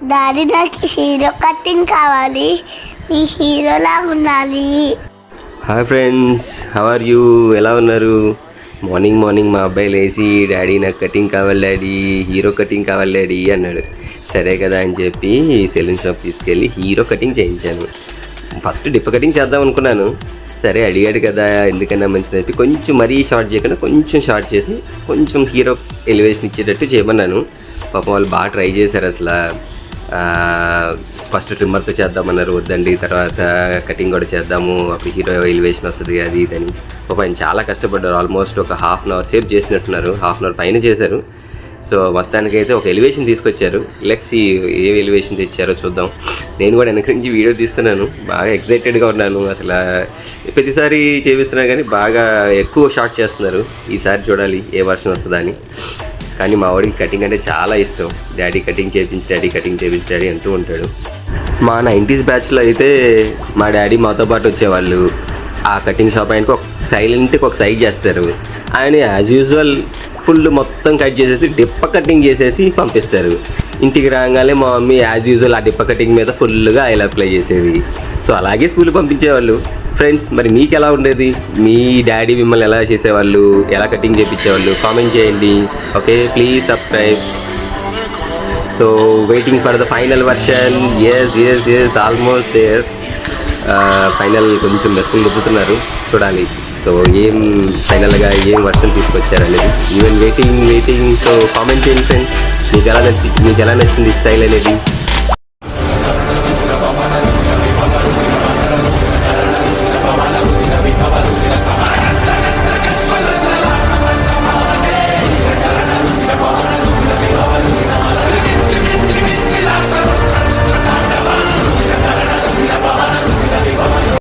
Daddy నాకు hero cutting కావాలి, నీ హీరోలా ఉండాలి. Hi friends, how are you? ఎలా ఉన్నారు? మార్నింగ్ మా అబ్బాయి లేచి డాడీ నాకు కటింగ్ కావాలి డాడీ, హీరో కటింగ్ కావాలి డాడీ అన్నాడు. సరే కదా అని చెప్పి సెలూన్ షాప్ తీసుకెళ్ళి హీరో కటింగ్ చేయించాను. ఫస్ట్ డిప్ప కటింగ్ చేద్దాం అనుకున్నాను. సరే అడిగాడు కదా ఎందుకన్నా మంచిది చెప్పి కొంచెం మరీ షార్ట్ చేయకుండా కొంచెం షార్ట్ చేసి కొంచెం హీరో ఎలివేషన్ ఇచ్చేటట్టు చేయమన్నాను. పాపం వాళ్ళు బాగా ట్రై చేశారు. అసలు ఫస్ట్ ట్రిమ్మర్తో చేద్దామన్నారు, వద్దండి తర్వాత కటింగ్ కూడా చేద్దాము, అప్పుడు హీరో ఎలివేషన్ వస్తుంది అది ఇదని. పాపం ఆయన చాలా కష్టపడ్డారు. ఆల్మోస్ట్ ఒక ½ అవర్ సేపు చేసినట్టున్నారు, ½ అవర్ పైన చేశారు. సో మొత్తానికైతే ఒక ఎలివేషన్ తీసుకొచ్చారు. లెట్స్ సీ ఏ ఎలివేషన్ తెచ్చారో చూద్దాం. నేను కూడా వెనక నుంచి వీడియో తీస్తున్నాను, బాగా ఎక్సైటెడ్గా ఉన్నాను. అసలు ప్రతిసారి చేపిస్తున్నాను కానీ బాగా ఎక్కువ షార్ట్ చేస్తున్నారు. ఈసారి చూడాలి ఏ వర్షన్ వస్తుందా అని. కానీ మా వాడికి కటింగ్ అంటే చాలా ఇష్టం. డాడీ కటింగ్ చేయించి డాడీ అంటూ ఉంటాడు. మా 90s బ్యాచ్లో అయితే మా డాడీ మాతో పాటు వచ్చేవాళ్ళు. ఆ కటింగ్ షాప్ ఆయనకు సైలెంట్గా ఒక సైడ్ చేస్తారు. ఆయన యాజ్ యూజువల్ ఫుల్ మొత్తం కట్ చేసేసి డిప్ప కటింగ్ చేసేసి పంపిస్తారు. ఇంటికి రాగానే మా మమ్మీ యాజ్ యూజువల్ ఆ డిప్ప కటింగ్ మీద ఫుల్గా ఆయిల్ అప్లై చేసేది. సో అలాగే స్కూల్కి పంపించేవాళ్ళు. ఫ్రెండ్స్, మరి మీకు ఎలా ఉండేది? మీ డాడీ మిమ్మల్ని ఎలా చేసేవాళ్ళు, ఎలా కటింగ్ చేయించేవాళ్ళు? కామెంట్ చేయండి. Okay, please subscribe. So waiting for the final version. Yes almost there. Final కొంచెం మెత్తలు దుబ్బుతున్నారు, చూడాలి. సో ఏం ఫైనల్గా ఏం వర్షన్ తీసుకొచ్చారనేది ఈవెన్ వెయిటింగ్. సో కామెంట్ చేయండి ఫ్రెండ్స్, మీకు ఎలా నచ్చింది స్టైల్ అనేది.